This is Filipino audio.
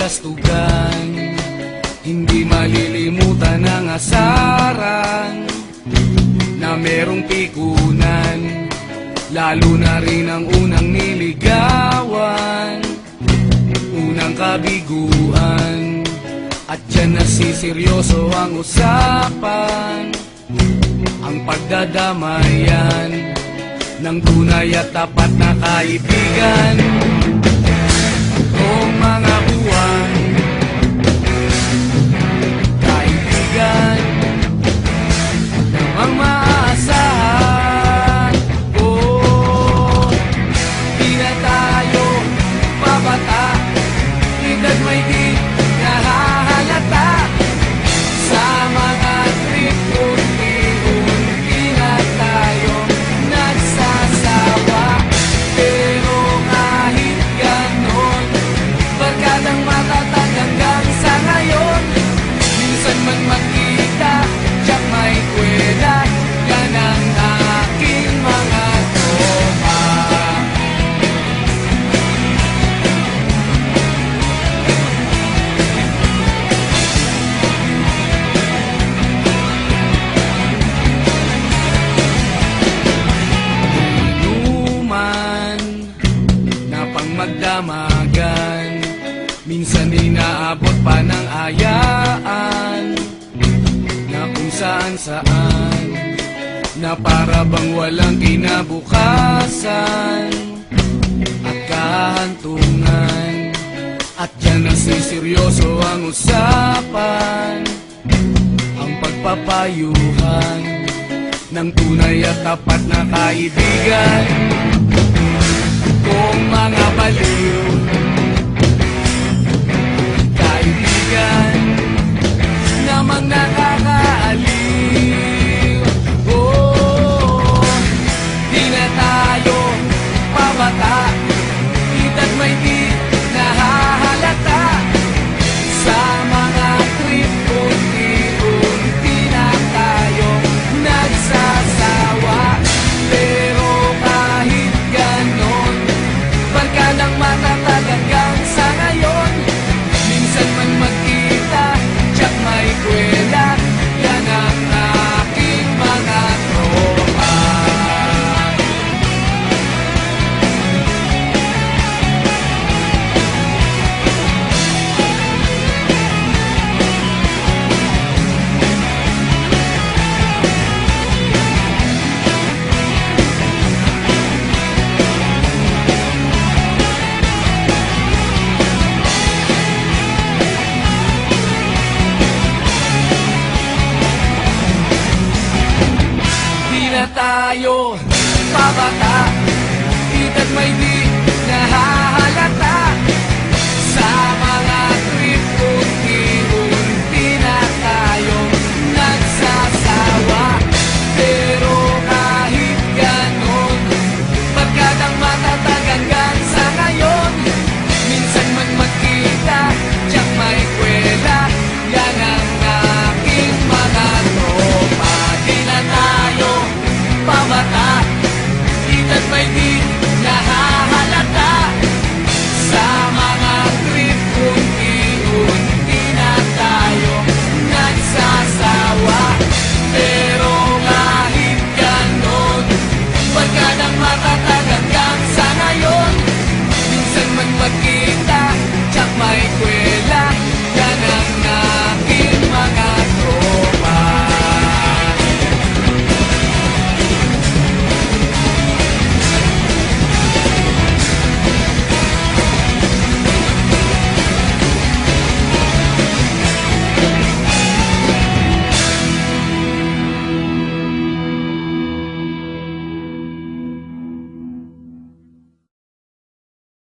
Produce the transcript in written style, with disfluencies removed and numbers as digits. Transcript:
kabulastugan. Hindi malilimutan ang asaran na merong pikunan, lalo na rin ang unang niligawan, unang kabiguan. At dyan nasiseryoso ang usapan, ang pagdadamayan ng tunay at tapat na kaibigan. Kung mga buwan, kaibigan, namang maaasahan. Oh, di na tayo babata, edad may di nahahalata. Sa mga trip, unti-unti na tayo nagsasawa. Pero kahit ganon, barkadang matatag hanggang sa ngayon. Minsan man magkita, tiyak may kwela, yan ang aking mga tropa. Inuman na pang magdamagan, minsan inaabot pa ng ayaan, na kung saan-saan, na para bang walang kinabukasan at kahantungan. At dyan nasiseryoso ang usapan, ang pagpapayuhan ng tunay at tapat na kaibigan. Kung mga baliw, kaibigan, namang nakakaaliw. Oh, di na tayo pabata, edad may di nahahalata. Sa mga trip, unti-unti na tayo nagsasawa. Pero kahit ganon, barkadang matatag hanggang sa ngayon. Minsan man magkita, tiyak may kwela, yan ang aking mga tropa. Di na tayo pabata, edad may di